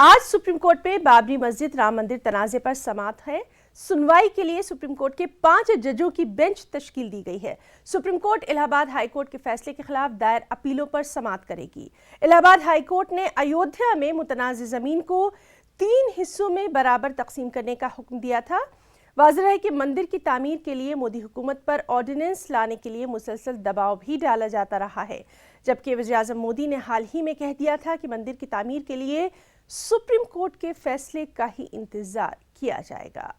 आज supreme court में बाबरी मस्जिद राम मंदिर तनाजे पर समाअत है। सुनवाई के लिए सुप्रीम कोर्ट के 5 जजों की बेंच तश्कील दी गई है। Supreme court Allahabad high court के फैसले के खिलाफ दायर अपीलों पर समाअत करेगी। इलाहाबाद हाई कोर्ट ने अयोध्या में मुतनाज़ जमीन को 3 हिस्सों में बराबर तकसीम करने का हुक्म दिया था। वाज़ेह है कि मंदिर की तामीर के लिए मोदी हुकूमत पर ऑर्डिनेंस लाने के लिए मुसलसल दबाव भी डाला जाता रहा है, जबकि वज़ीर-ए-आज़म मोदी ने हाल ही में कह दिया था कि मंदिर की तामीर के लिए सुप्रीम कोर्ट के फैसले का ही इंतजार किया जाएगा।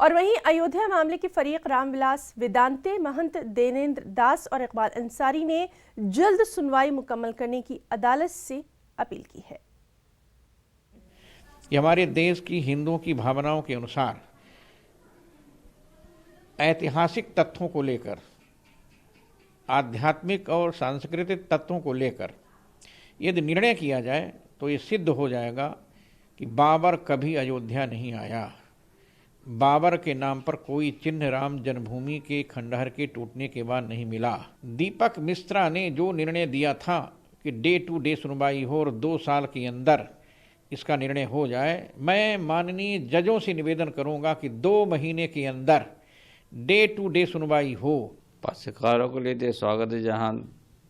और वहीं अयोध्या मामले के फरीक रामविलास वेदांते, महंत देनेंद्र दास और इकबाल अंसारी ने जल्द सुनवाई मुकम्मल करने की अदालत से अपील की है। ये हमारे देश की हिंदुओं की भावनाओं के अनुसार ऐतिहासिक तथ्यों को लेकर, आध्यात्मिक और सांस्कृतिक तत्वों को लेकर यदि निर्णय किया जाए तो ये सिद्ध हो जाएगा कि बाबर कभी अयोध्या नहीं आया। बाबर के नाम पर कोई चिन्ह राम जन्मभूमि के खंडहर के टूटने के बाद नहीं मिला। दीपक मिश्रा ने जो निर्णय दिया था कि डे टू डे सुनवाई हो और 2 साल के अंदर इसका निर्णय हो जाए, मैं माननीय जजों से निवेदन करूंगा कि 2 महीने के अंदर डे टू डे सुनवाई हो। पक्षकारों के लिए तो स्वागत है, जहाँ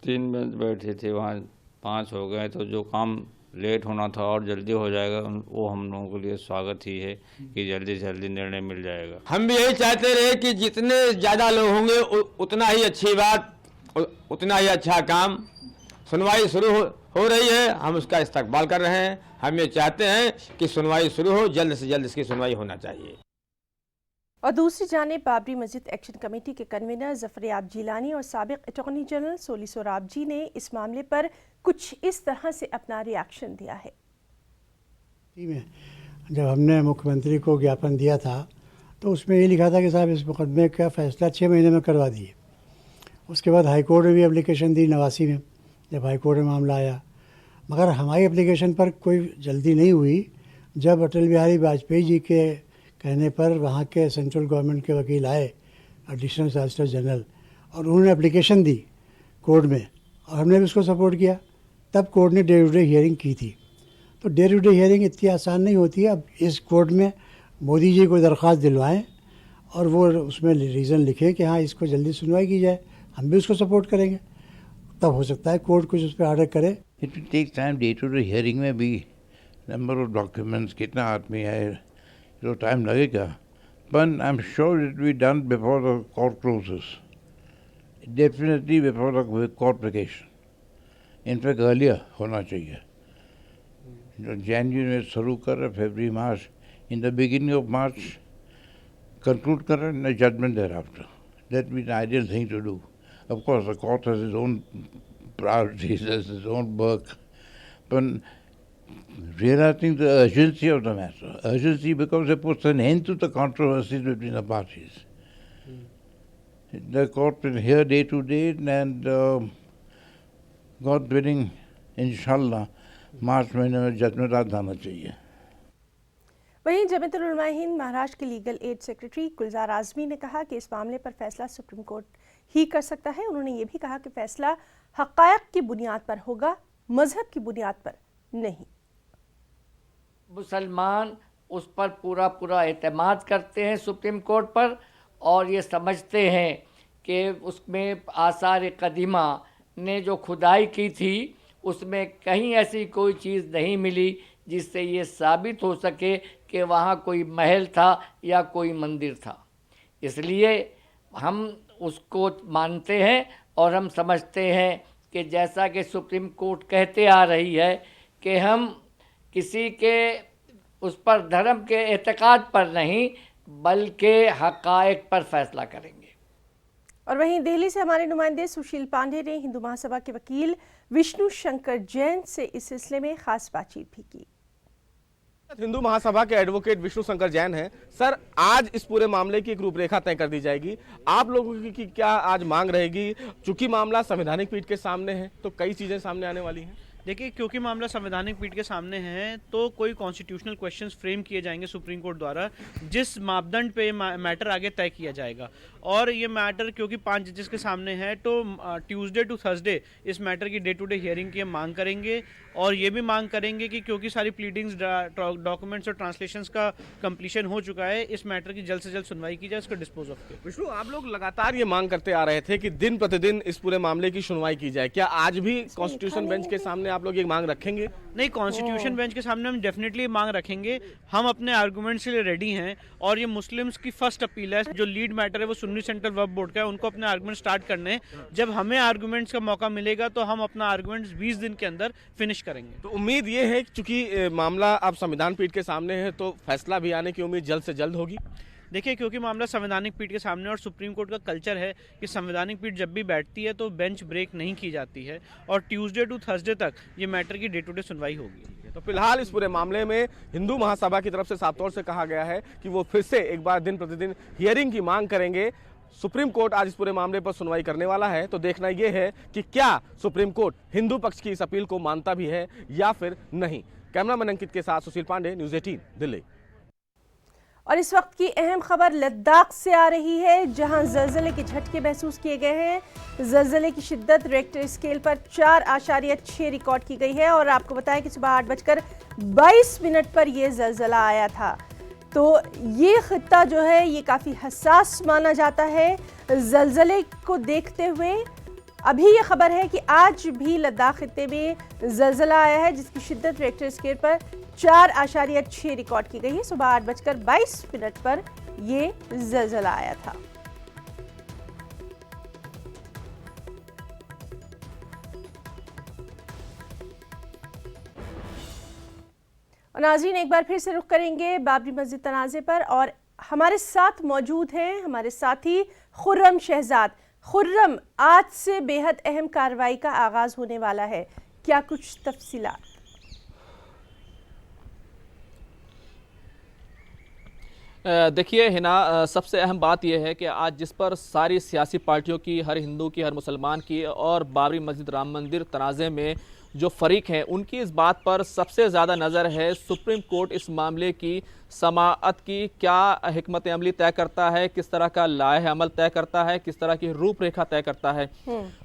3 बेंच बैठे थे वहाँ 5 हो गए, तो जो काम लेट होना था और जल्दी हो जाएगा, वो हम लोगों के लिए स्वागत ही है कि जल्दी से जल्दी निर्णय मिल जाएगा। हम भी यही चाहते रहे कि जितने ज़्यादा लोग होंगे उतना ही अच्छी बात, उतना ही अच्छा काम। सुनवाई शुरू हो रही है, हम उसका इस्तकबाल कर रहे हैं। हम ये चाहते हैं कि सुनवाई शुरू हो, जल्द से जल्द इसकी सुनवाई होना चाहिए। और दूसरी जानिब बाबरी मस्जिद एक्शन कमेटी के कन्वीनर ज़फ़र-ए-आब जिलानी और साबिक अटॉर्नी जनरल सोली सोराबजी ने इस मामले पर कुछ इस तरह से अपना रिएक्शन दिया है। जब हमने मुख्यमंत्री को ज्ञापन दिया था तो उसमें ये लिखा था कि साहब इस मुकदमे का फैसला 6 महीने में करवा दिए। उसके बाद हाई कोर्ट में भी एप्लीकेशन दी 89 में, जब हाई कोर्ट में मामला आया, मगर हमारी एप्लीकेशन पर कोई जल्दी नहीं हुई। जब अटल बिहारी वाजपेयी जी के कहने पर वहाँ के सेंट्रल गवर्नमेंट के वकील आए, एडिशनल सॉलिसिटर जनरल, और उन्होंने एप्लीकेशन दी कोर्ट में और हमने भी उसको सपोर्ट किया, तब कोर्ट ने डे टू डे हियरिंग की थी। तो डे टू डे हियरिंग इतनी आसान नहीं होती है। अब इस कोर्ट में मोदी जी को दरख्वास्त दिलवाएं और वो उसमें रीज़न लिखें कि हाँ इसको जल्दी सुनवाई की जाए, हम भी उसको सपोर्ट करेंगे, तब हो सकता है कोर्ट कुछ उस पर ऑर्डर करे। It will take time. Day to day hearing में भी नंबर ऑफ डॉक्यूमेंट्स, कितना आदमी है, तो टाइम लगेगा, पर I am sure it will be done before the court closes, definitely before the court vacation. In fact earlier होना चाहिए। जो जनवरी में शुरू कर, फरवरी, March, in the beginning of March conclude कर, and judgment thereafter. That be the ideal thing to do. Of course the court has its own priorities, has its own work, but realizing the urgency of the matter, urgency because it puts an end to the controversies between the parties. The court will hear day to day, and God willing, inshallah, मार्च महीने में judgement आ जाना चाहिए। वहीं जमीयतुल उलमा हिंद महाराष्ट्र के legal aid secretary गुलजार आजमी ने कहा कि इस मामले पर फैसला सुप्रीम कोर्ट ही कर सकता है। उन्होंने ये भी कहा कि फैसला हक़ायक़ की बुनियाद पर होगा, मजहब की बुनियाद पर नहीं। मुसलमान उस पर पूरा एतमाद करते हैं सुप्रीम कोर्ट पर, और ये समझते हैं कि उसमें आसार कदीमा ने जो खुदाई की थी उसमें कहीं ऐसी कोई चीज़ नहीं मिली जिससे ये साबित हो सके कि वहाँ कोई महल था या कोई मंदिर था। इसलिए हम उसको मानते हैं और हम समझते हैं कि जैसा कि सुप्रीम कोर्ट कहते आ रही है कि हम किसी के उस पर धर्म के एतकाद पर नहीं बल्कि हक़ाइक़ पर फैसला करेंगे। और वहीं दिल्ली से हमारे नुमाइंदे सुशील पांडे ने हिंदू महासभा के वकील विष्णु शंकर जैन से इस सिलसिले में खास बातचीत भी की। हिंदू महासभा के एडवोकेट विष्णु शंकर जैन हैं। सर, आज इस पूरे मामले की एक रूपरेखा तय कर दी जाएगी। आप लोगों की क्या आज मांग रहेगी? चूंकि मामला संवैधानिक पीठ के सामने है तो कई चीजें सामने आने वाली हैं। देखिए, क्योंकि मामला संवैधानिक पीठ के सामने है तो कोई कॉन्स्टिट्यूशनल क्वेश्चंस फ्रेम किए जाएंगे सुप्रीम कोर्ट द्वारा, जिस मापदंड पे मैटर आगे तय किया जाएगा। और ये मैटर क्योंकि 5 जजेस के सामने है तो ट्यूसडे टू थर्सडे इस मैटर की डे टू डे हियरिंग की हम मांग करेंगे। और ये भी मांग करेंगे कि क्योंकि सारी प्लीडिंग्स, डॉक्यूमेंट्स और ट्रांसलेशंस का कंप्लीशन हो चुका है, इस मैटर की जल्द से जल्द सुनवाई की जाए, इसको डिस्पोज ऑफ किया। विष्णु, आप लोग लगातार ये मांग करते आ रहे थे कि दिन प्रतिदिन इस पूरे मामले की सुनवाई की जाए, क्या आज भी कॉन्स्टिट्यूशन बेंच के सामने आप लोग ये मांग रखेंगे? नहीं, कॉन्स्टिट्यूशन बेंच के सामने हम डेफिनेटली मांग रखेंगे। हम अपने आर्गुमेंट्स के लिए रेडी हैं और ये मुस्लिम्स की फर्स्ट अपील है। जो लीड मैटर है वो सुन्नी सेंट्रल वक्फ बोर्ड का है, उनको अपने आर्गुमेंट स्टार्ट करने। जब हमें आर्गुमेंट्स का मौका मिलेगा तो हम अपना आर्गुमेंट्स 20 दिन के अंदर फिनिश करेंगे। तो उम्मीद ये है कि चूंकि मामला अब संविधान पीठ के सामने है तो फैसला भी आने की उम्मीद जल्द से जल्द होगी। देखिए, क्योंकि मामला संवैधानिक पीठ के सामने और सुप्रीम कोर्ट का कल्चर है कि संवैधानिक पीठ जब भी बैठती है तो बेंच ब्रेक नहीं की जाती है और ट्यूसडे टू थर्सडे तक ये मैटर की डे टू डे सुनवाई होगी। तो फिलहाल इस पूरे मामले में हिंदू महासभा की तरफ से साफ तौर से कहा गया है कि वो फिर से एक बार दिन प्रतिदिन हियरिंग की मांग करेंगे। सुप्रीम कोर्ट आज इस पूरे मामले पर सुनवाई करने वाला है, तो देखना यह है कि क्या सुप्रीम कोर्ट हिंदू पक्ष की इस अपील को मानता भी है या फिर नहीं। कैमरामैन अंकित के साथ सुशील पांडे, न्यूज़ 18 दिल्ली। और इस वक्त की अहम खबर लद्दाख से आ रही है, जहां जलजले के झटके महसूस किए गए हैं। जलजले की शिद्दत रेक्टर स्केल पर 4.6 रिकॉर्ड की गई है और आपको बताएं कि सुबह 8:22 पर यह जलजला आया था। तो ये खित्ता जो है ये काफ़ी हसास माना जाता है। जलजले को देखते हुए अभी ये खबर है कि आज भी लद्दाख खित्ते में जलजला आया है, जिसकी शिद्दत रेक्टर स्केल पर 4.6 रिकॉर्ड की गई है। सुबह 8:22 पर ये जलजला आया था। और नाज़रीन, एक बार फिर से रुख करेंगे बाबरी मस्जिद तनाज़े पर और हमारे साथ मौजूद हैं हमारे साथी खुर्रम शहजाद। खुर्रम, आज से बेहद अहम कार्रवाई का आगाज होने वाला है, क्या कुछ तफसीलात? देखिए हिना, सबसे अहम बात यह है कि आज जिस पर सारी सियासी पार्टियों की, हर हिंदू की, हर मुसलमान की और बाबरी मस्जिद राम मंदिर तनाज़े में जो फरीक हैं उनकी इस बात पर सबसे ज़्यादा नज़र है। सुप्रीम कोर्ट इस मामले की समाअत की क्या हिकमत अमली तय करता है, किस तरह का लाहे अमल तय करता है, किस तरह की रूपरेखा तय करता है।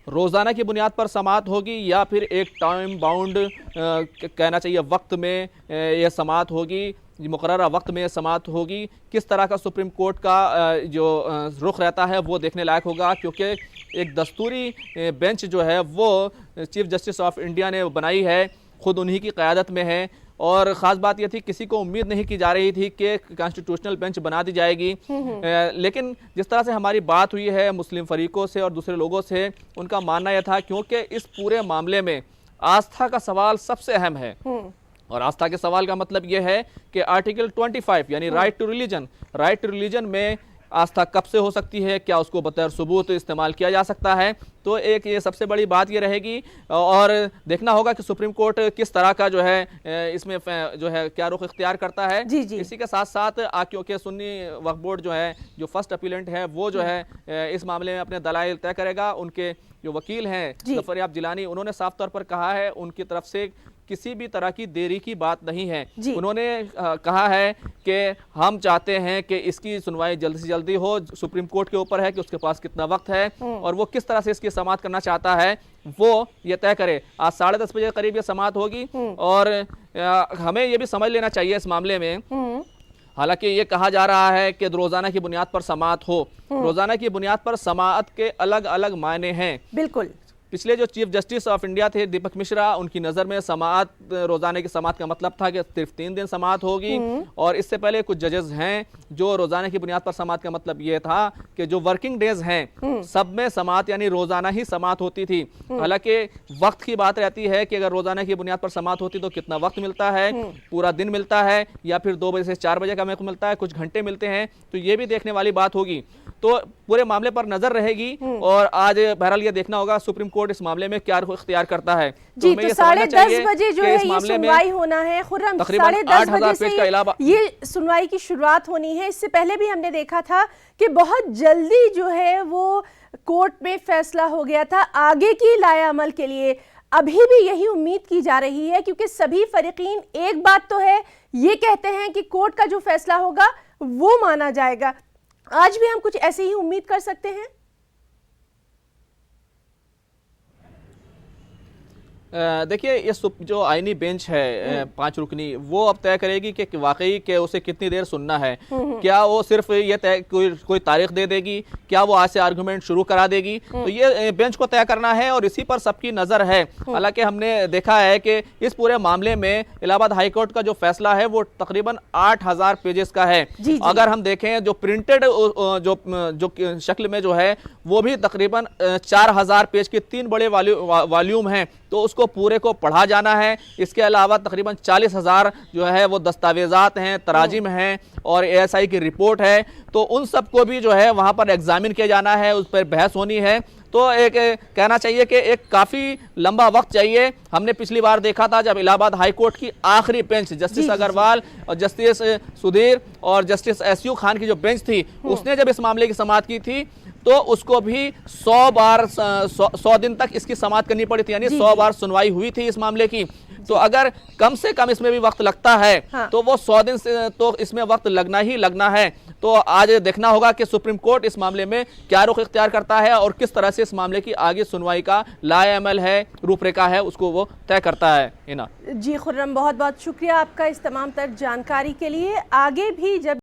रोज़ाना की बुनियाद पर समाअत होगी या फिर एक टाइम बाउंड कहना चाहिए वक्त में यह समाअत होगी, मुकर्ररा वक्त में समाअत होगी। किस तरह का सुप्रीम कोर्ट का जो रुख रहता है वो देखने लायक होगा, क्योंकि एक दस्तूरी बेंच जो है वो चीफ जस्टिस ऑफ इंडिया ने बनाई है, खुद उन्हीं की क़यादत में है। और ख़ास बात यह थी, किसी को उम्मीद नहीं की जा रही थी कि कॉन्स्टिट्यूशनल बेंच बना दी जाएगी, लेकिन जिस तरह से हमारी बात हुई है मुस्लिम फरीकों से और दूसरे लोगों से, उनका मानना यह था क्योंकि इस पूरे मामले में आस्था का सवाल सबसे अहम है। और आस्था के सवाल का मतलब यह है कि आर्टिकल 25 यानी राइट टू रिलीजन में आस्था कब से हो सकती है, क्या उसको बतौर सबूत इस्तेमाल किया जा सकता है। तो एक ये सबसे बड़ी बात ये रहेगी और देखना होगा कि सुप्रीम कोर्ट किस तरह का जो है इसमें जो है क्या रुख इख्तियार करता है। इसी के साथ साथ क्योंकि सुन्नी वक्फ बोर्ड जो है, जो फर्स्ट अपीलेंट है, वो जो है इस मामले में अपने दलाइल तय करेगा। उनके जो वकील हैं जफर जिलानी, उन्होंने साफ तौर पर कहा है उनकी तरफ से किसी भी तरह की देरी की बात नहीं है। उन्होंने कहा है कि हम चाहते हैं कि इसकी सुनवाई जल्द से जल्दी हो। सुप्रीम कोर्ट के ऊपर है कि उसके पास कितना वक्त है और वो किस तरह से इसकी समाअत करना चाहता है, वो ये तय करे। आज 10:30 बजे करीब ये समाअत होगी और हमें ये भी समझ लेना चाहिए इस मामले में, हालांकि ये कहा जा रहा है कि रोजाना की बुनियाद पर समाअत हो, रोजाना की बुनियाद पर समाअत के अलग अलग मायने हैं। बिल्कुल, पिछले जो चीफ जस्टिस ऑफ इंडिया थे दीपक मिश्रा, उनकी नज़र में समाअत, रोज़ाना की समाअत का मतलब था कि सिर्फ 3 दिन समाअत होगी। और इससे पहले कुछ जजेस हैं जो रोज़ाना की बुनियाद पर समाअत का मतलब ये था कि जो वर्किंग डेज हैं सब में समाअत यानी रोज़ाना ही समाअत होती थी। हालांकि वक्त की बात रहती है कि अगर रोज़ाना की बुनियाद पर समाअत होती तो कितना वक्त मिलता है, पूरा दिन मिलता है या फिर 2 बजे से 4 बजे का वक्त मिलता है, कुछ घंटे मिलते हैं, तो ये भी देखने वाली बात होगी। तो पूरे मामले पर नजर रहेगी और आज बहरहाल ये देखना होगा सुप्रीम कोर्ट इस मामले में क्या रुख इख्तियार करता है। जी, तो 10:30 बजे जो है ये सुनवाई होना है। खुर्रम, 10:30 बजे से ये सुनवाई की शुरुआत होनी है। इससे पहले भी हमने देखा था कि बहुत जल्दी जो है वो कोर्ट में फैसला हो गया था आगे की लाया अमल के लिए। अभी भी यही उम्मीद की जा रही है, क्योंकि सभी फरीकीन एक बात तो है, ये कहते हैं कि कोर्ट का जो फैसला होगा वो माना जाएगा। आज भी हम कुछ ऐसे ही उम्मीद कर सकते हैं। देखिए, ये जो आईनी बेंच है 5 रुकनी, वो अब तय करेगी कि वाकई के उसे कितनी देर सुनना है। क्या वो सिर्फ ये तय कोई तारीख दे देगी, क्या वो आज से आर्गुमेंट शुरू करा देगी, तो ये बेंच को तय करना है और इसी पर सबकी नज़र है। हालांकि हमने देखा है कि इस पूरे मामले में इलाहाबाद हाई कोर्ट का जो फैसला है वो तकरीबन 8000 पेजेस का है। अगर हम देखें जो प्रिंटेड जो शक्ल में जो है वो भी तकरीबन 4000 पेज के 3 बड़े वॉल्यूम हैं, तो उसको पूरे को पढ़ा जाना है। इसके अलावा तकरीबन 40,000 जो है वो दस्तावेजात हैं, तराजिम हैं और ASI की रिपोर्ट है, तो उन सबको भी जो है वहाँ पर एग्जामिन किया जाना है, उस पर बहस होनी है। तो एक कहना चाहिए कि एक काफ़ी लंबा वक्त चाहिए। हमने पिछली बार देखा था जब इलाहाबाद हाई कोर्ट की आखिरी बेंच जस्टिस अग्रवाल और जस्टिस सुधीर और जस्टिस SU खान की जो बेंच थी, उसने जब इस मामले की समाअत की थी तो उसको भी 100 दिन तक इसकी समाअत करनी पड़ी थी, यानी 100 बार सुनवाई हुई थी इस मामले की। तो अगर कम से कम इसमें भी वक्त लगता है तो वो 100 दिन से तो इसमें वक्त लगना ही लगना है। तो आज देखना होगा कि सुप्रीम कोर्ट इस मामले में क्या रुख इख्तियार करता है और किस तरह से इस मामले की आगे सुनवाई का लाएअमल है, रूपरेखा है, उसको वो तय करता है। हिना जी खुर्रम, बहुत बहुत शुक्रिया आपका इस तमाम तर जानकारी के लिए। आगे भी जब